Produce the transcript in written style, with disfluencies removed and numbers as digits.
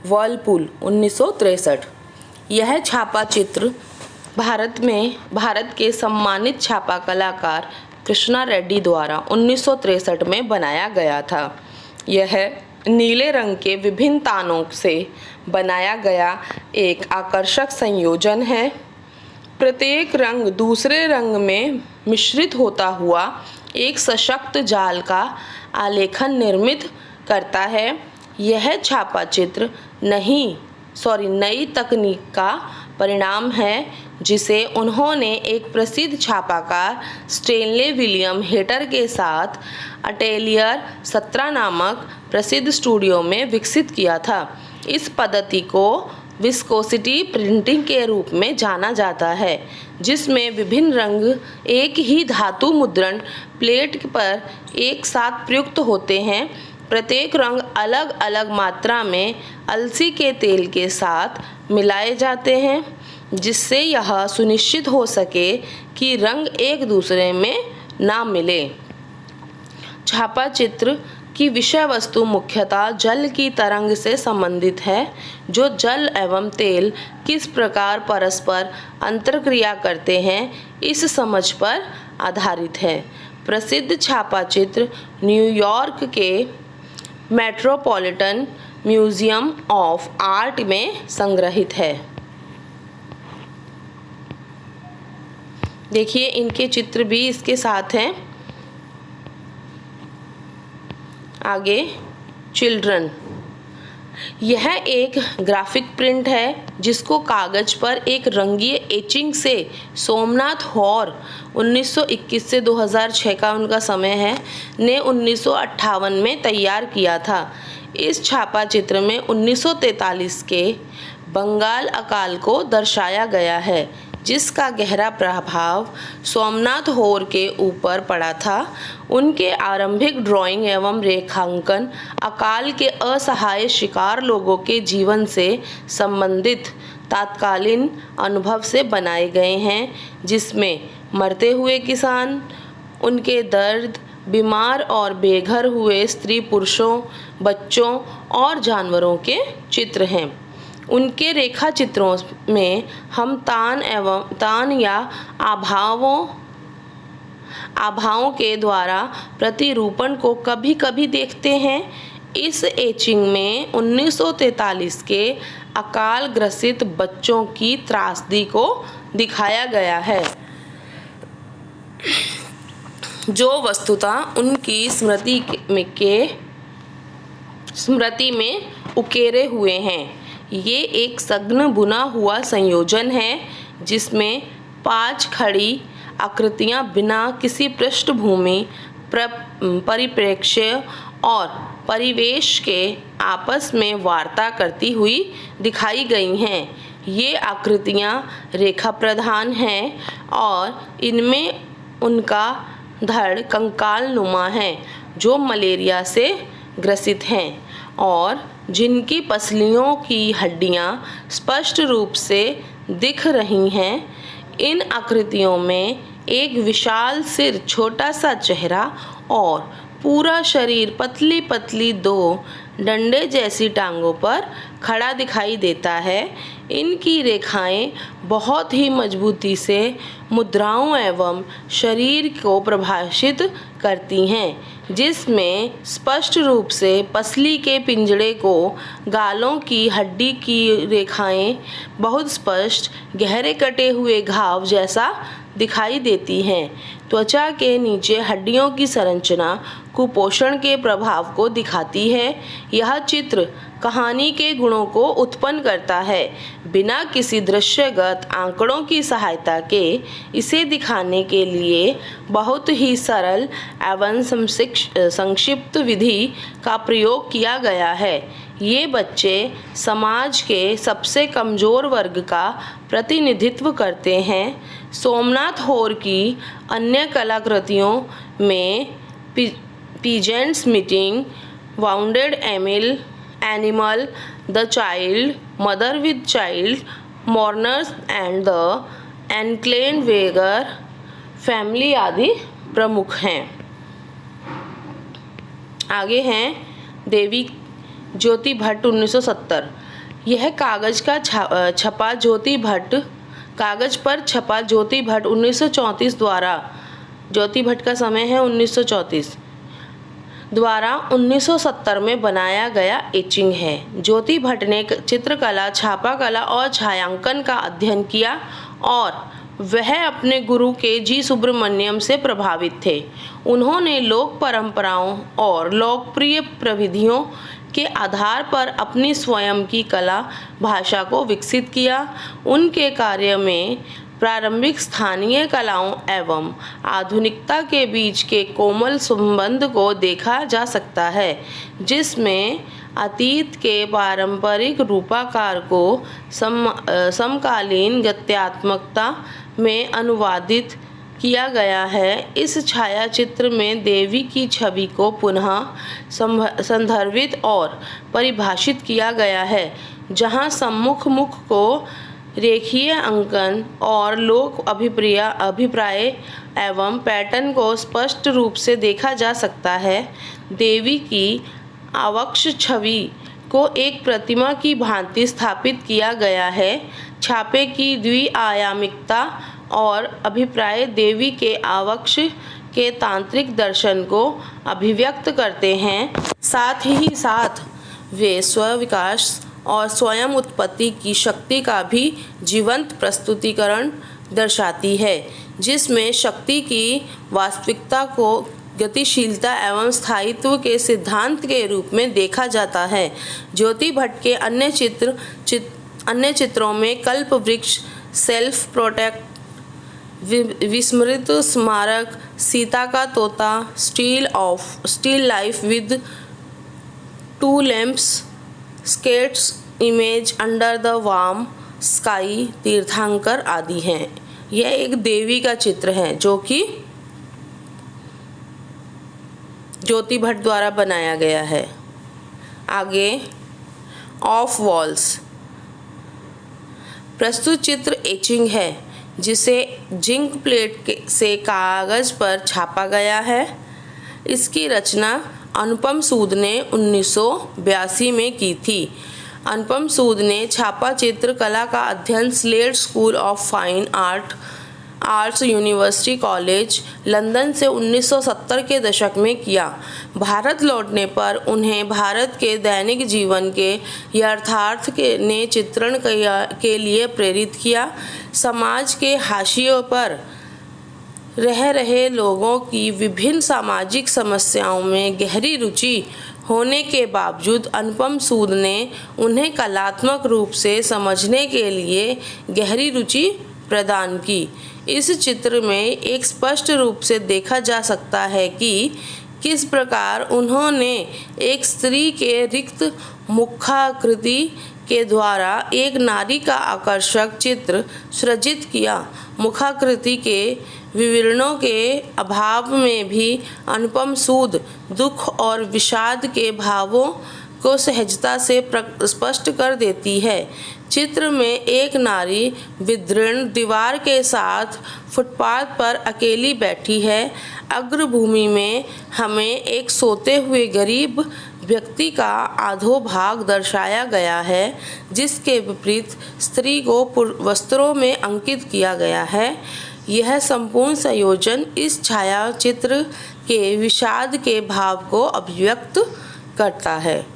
Whirlpool 1963। यह छापा चित्र भारत के सम्मानित छापा कलाकार कृष्णा रेड्डी द्वारा 1963 में बनाया गया था। यह नीले रंग के विभिन्न तानों से बनाया गया एक आकर्षक संयोजन है। प्रत्येक रंग दूसरे रंग में मिश्रित होता हुआ एक सशक्त जाल का आलेखन निर्मित करता है। यह छापा चित्र नई तकनीक का परिणाम है, जिसे उन्होंने एक प्रसिद्ध छापाकार स्टेनले विलियम हेटर के साथ अटेलियर 17 नामक प्रसिद्ध स्टूडियो में विकसित किया था। इस पद्धति को विस्कोसिटी प्रिंटिंग के रूप में जाना जाता है, जिसमें विभिन्न रंग एक ही धातु मुद्रण प्लेट पर एक साथ प्रयुक्त होते हैं। प्रत्येक रंग अलग अलग मात्रा में अलसी के तेल के साथ मिलाए जाते हैं, जिससे यह सुनिश्चित हो सके कि रंग एक दूसरे में ना मिले। छापा चित्र की विषय वस्तु मुख्यतः जल की तरंग से संबंधित है, जो जल एवं तेल किस प्रकार परस्पर अंतर्क्रिया करते हैं, इस समझ पर आधारित है। प्रसिद्ध छापा चित्र न्यूयॉर्क के मेट्रोपॉलिटन म्यूजियम ऑफ आर्ट में संग्रहित है। देखिए, इनके चित्र भी इसके साथ हैं। आगे चिल्ड्रन। यह एक ग्राफिक प्रिंट है जिसको कागज पर एक रंगीय एचिंग से सोमनाथ हॉर 1921 से 2006 का उनका समय है ने 1958 में तैयार किया था। इस छापा चित्र में 1943 के बंगाल अकाल को दर्शाया गया है, जिसका गहरा प्रभाव सोमनाथ हॉर के ऊपर पड़ा था। उनके आरंभिक ड्राइंग एवं रेखांकन अकाल के असहाय शिकार लोगों के जीवन से संबंधित तात्कालीन अनुभव से बनाए गए हैं, जिसमें मरते हुए किसान, उनके दर्द, बीमार और बेघर हुए स्त्री पुरुषों, बच्चों और जानवरों के चित्र हैं। उनके रेखा चित्रों में हम तान या आभावों के द्वारा प्रतिरूपण को कभी कभी देखते हैं। इस एचिंग में 1943 के अकाल ग्रसित बच्चों की त्रासदी को दिखाया गया है, जो वस्तुतः उनकी स्मृति में उकेरे हुए हैं। ये एक सघन बुना हुआ संयोजन है, जिसमें 5 खड़ी आकृतियां बिना किसी पृष्ठभूमि, परिप्रेक्ष्य और परिवेश के आपस में वार्ता करती हुई दिखाई गई हैं। ये आकृतियां रेखा प्रधान हैं और इनमें उनका धड़ कंकाल नुमा है, जो मलेरिया से ग्रसित हैं और जिनकी पसलियों की हड्डियां स्पष्ट रूप से दिख रही हैं। इन आकृतियों में एक विशाल सिर, छोटा सा चेहरा और पूरा शरीर पतली पतली 2 डंडे जैसी टांगों पर खड़ा दिखाई देता है। इनकी रेखाएं बहुत ही मजबूती से मुद्राओं एवं शरीर को प्रभाषित करती हैं, जिसमें स्पष्ट रूप से पसली के पिंजड़े को, गालों की हड्डी की रेखाएं बहुत स्पष्ट गहरे कटे हुए घाव जैसा दिखाई देती हैं। त्वचा के नीचे हड्डियों की संरचना कुपोषण के प्रभाव को दिखाती है। यह चित्र कहानी के गुणों को उत्पन्न करता है। बिना किसी दृश्यगत आंकड़ों की सहायता के इसे दिखाने के लिए बहुत ही सरल एवं संक्षिप्त विधि का प्रयोग किया गया है। ये बच्चे समाज के सबसे कमज़ोर वर्ग का प्रतिनिधित्व करते हैं। सोमनाथ हॉर की अन्य कलाकृतियों में peasants meeting, wounded animal, the child, mother with child, mourners and the unclean beggar family आदि प्रमुख हैं। आगे हैं देवी ज्योति भट्ट 1970। यह कागज पर छपा ज्योति भट्ट 1934 द्वारा, ज्योति भट्ट का समय है 1934 द्वारा 1970 में बनाया गया एचिंग है। ज्योति भट्ट ने चित्रकला, छापाकला और छायांकन का अध्ययन किया और वह अपने गुरु के जी सुब्रमण्यम से प्रभावित थे। उन्होंने लोक परंपराओं और लोकप्रिय प्रविधियों के आधार पर अपनी स्वयं की कला भाषा को विकसित किया। उनके कार्य में प्रारंभिक स्थानीय कलाओं एवं आधुनिकता के बीच के कोमल संबंध को देखा जा सकता है, जिसमें अतीत के पारंपरिक रूपाकार को समकालीन गत्यात्मकता में अनुवादित किया गया है। इस छायाचित्र में देवी की छवि को पुनः संदर्भित और परिभाषित किया गया है, जहां सम्मुख मुख को रेखीय अंकन और लोक अभिप्राय एवं पैटर्न को स्पष्ट रूप से देखा जा सकता है। देवी की आवक्ष छवि को एक प्रतिमा की भांति स्थापित किया गया है। छापे की द्विआयामिकता और अभिप्राय देवी के आवक्ष के तांत्रिक दर्शन को अभिव्यक्त करते हैं। साथ ही साथ वे स्वविकास और स्वयं उत्पत्ति की शक्ति का भी जीवंत प्रस्तुतिकरण दर्शाती है, जिसमें शक्ति की वास्तविकता को गतिशीलता एवं स्थायित्व के सिद्धांत के रूप में देखा जाता है। ज्योति भट्ट के अन्य चित्रों में कल्प वृक्ष, सेल्फ प्रोटेक्ट, विस्मृत स्मारक, सीता का तोता, still life with 2 lamps, skates image under the warm sky, तीर्थंकर आदि हैं। यह एक देवी का चित्र है जो कि ज्योति भट्ट द्वारा बनाया गया है। आगे ऑफ वॉल्स। प्रस्तुत चित्र एचिंग है जिसे जिंक प्लेट से कागज पर छापा गया है। इसकी रचना अनुपम सूद ने 1982 में की थी। अनुपम सूद ने छापा चित्र कला का अध्ययन slate school of fine arts university college London से 1970 के दशक में किया। भारत लौटने पर उन्हें भारत के दैनिक जीवन के यथार्थ ने चित्रण के लिए प्रेरित किया। समाज के हाशियों पर रह रहे लोगों की विभिन्न सामाजिक समस्याओं में गहरी रुचि होने के बावजूद अनुपम सूद ने उन्हें कलात्मक रूप से समझने के लिए गहरी रुचि प्रदान की। इस चित्र में एक स्पष्ट रूप से देखा जा सकता है कि किस प्रकार उन्होंने एक स्त्री के रिक्त मुखाकृति के द्वारा एक नारी का आकर्षक चित्र सृजित किया। मुखाकृति के विवरणों के अभाव में भी अनुपम सूद दुख और विषाद के भावों को सहजता से स्पष्ट कर देती है। चित्र में एक नारी विदीर्ण दीवार के साथ फुटपाथ पर अकेली बैठी है। अग्रभूमि में हमें एक सोते हुए गरीब व्यक्ति का अधोभाग दर्शाया गया है, जिसके विपरीत स्त्री को वस्त्रों में अंकित किया गया है। यह संपूर्ण संयोजन इस छायाचित्र के विषाद के भाव को अभिव्यक्त करता है।